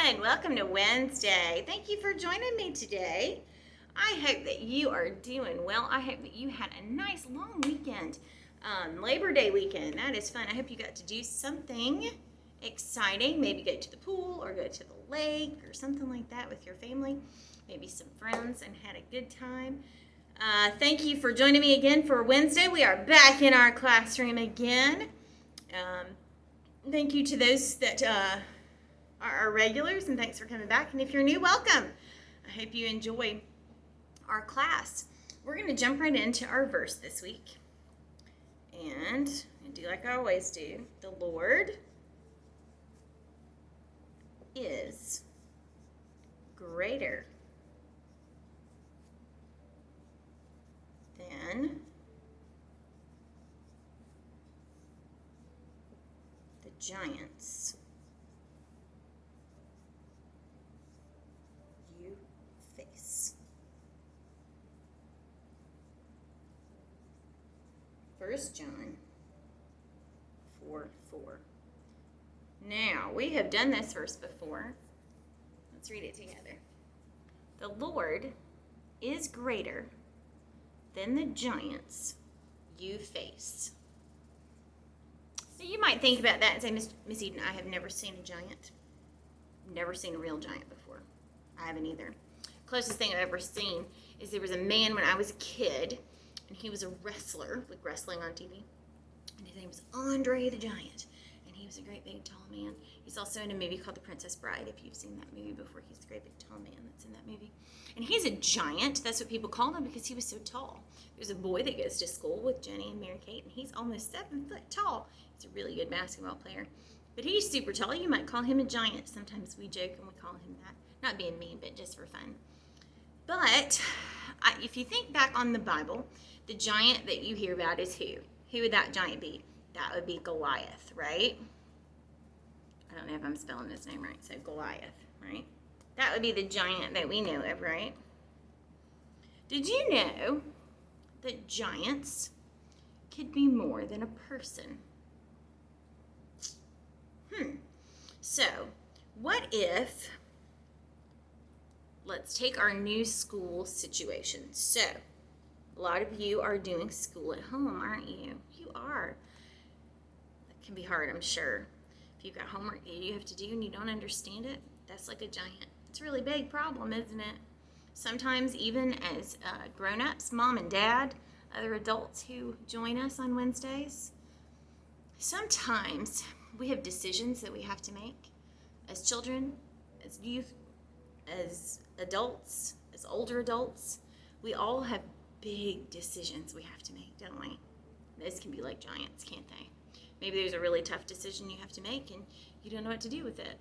everyone. Welcome to Wednesday. Thank you for joining me today. I hope that you are doing well. I hope that you had a nice long weekend, Labor Day weekend. That is fun. I hope you got to do something exciting. Maybe go to the pool or go to the lake or something like that with your family, maybe some friends, and had a good time. Thank you for joining me again for Wednesday. We are back in our classroom again. Thank you to those that are our regulars, and thanks for coming back. And if you're new, welcome. I hope you enjoy our class. We're going to jump right into our verse this week. And do like I always do. The Lord is greater than the giants you face. 1 John 4:4. Now, we have done this verse before. Let's read it together. The Lord is greater than the giants you face. So you might think about that and say, Miss Eden, I have never seen a giant. Never seen a real giant before. I haven't either. Closest thing I've ever seen is there was a man when I was a kid, and he was a wrestler, like wrestling on TV, and his name was Andre the Giant, and he was a great big tall man. He's also in a movie called The Princess Bride, if you've seen that movie before. He's the great big tall man that's in that movie. And he's a giant. That's what people called him because he was so tall. There's a boy that goes to school with Jenny and Mary Kate, and he's almost 7 foot tall. He's a really good basketball player. But he's super tall. You might call him a giant. Sometimes we joke and we call him that. Not being mean, but just for fun. But if you think back on the Bible, the giant that you hear about is who? Who would that giant be? That would be Goliath, right? I don't know if I'm spelling his name right, so Goliath, right? That would be the giant that we know of, right? Did you know that giants could be more than a person? So, what if, let's take our new school situation. So, a lot of you are doing school at home, aren't you? You are. That can be hard, I'm sure. If you've got homework that you have to do and you don't understand it, that's like a giant. It's a really big problem, isn't it? Sometimes even as grown-ups, mom and dad, other adults who join us on Wednesdays, sometimes we have decisions that we have to make as children, as youth, as adults, as older adults. We all have big decisions we have to make, don't we? Those can be like giants, can't they? Maybe there's a really tough decision you have to make and you don't know what to do with it.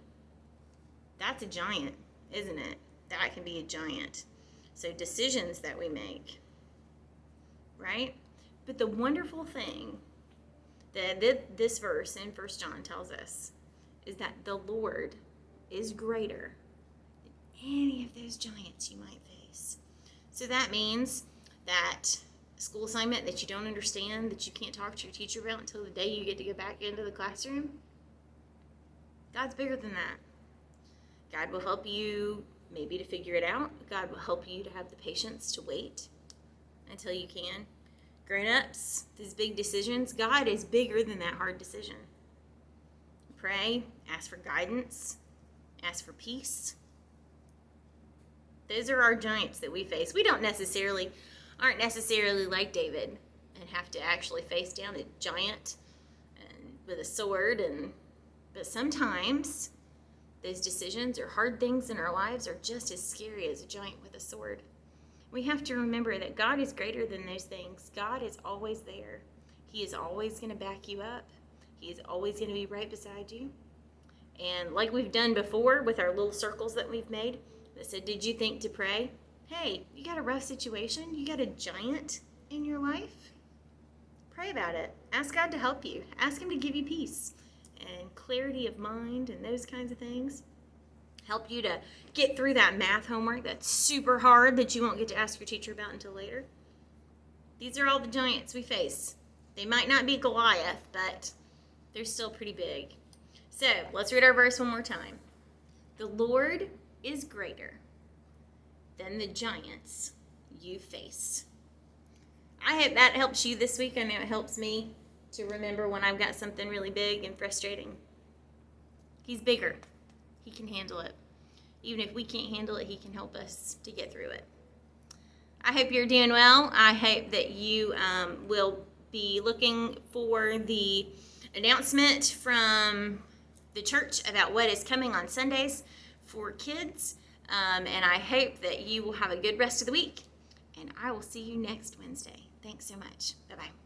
That's a giant, isn't it? That can be a giant. So decisions that we make, right? But the wonderful thing that this verse in 1 John tells us is that the Lord is greater than any of those giants you might face. So that means that school assignment that you don't understand, that you can't talk to your teacher about until the day you get to go back into the classroom, God's bigger than that. God will help you maybe to figure it out. God will help you to have the patience to wait until you can. Grown-ups, these big decisions, God is bigger than that hard decision. Pray, ask for guidance, ask for peace. Those are our giants that we face. We aren't necessarily like David and have to actually face down a giant and with a sword. But sometimes those decisions or hard things in our lives are just as scary as a giant with a sword. We have to remember that God is greater than those things. God is always there. He is always going to back you up. He is always going to be right beside you. And like we've done before with our little circles that we've made, that said, did you think to pray? Hey, you got a rough situation? You got a giant in your life? Pray about it. Ask God to help you. Ask Him to give you peace and clarity of mind and those kinds of things. Help you to get through that math homework that's super hard that you won't get to ask your teacher about until later. These are all the giants we face. They might not be Goliath, but they're still pretty big. So let's read our verse one more time. The Lord is greater than the giants you face. I hope that helps you this week. I know it helps me to remember when I've got something really big and frustrating. He's bigger. He can handle it. Even if we can't handle it, he can help us to get through it. I hope you're doing well. I hope that you will be looking for the announcement from the church about what is coming on Sundays for kids. And I hope that you will have a good rest of the week. And I will see you next Wednesday. Thanks so much. Bye-bye.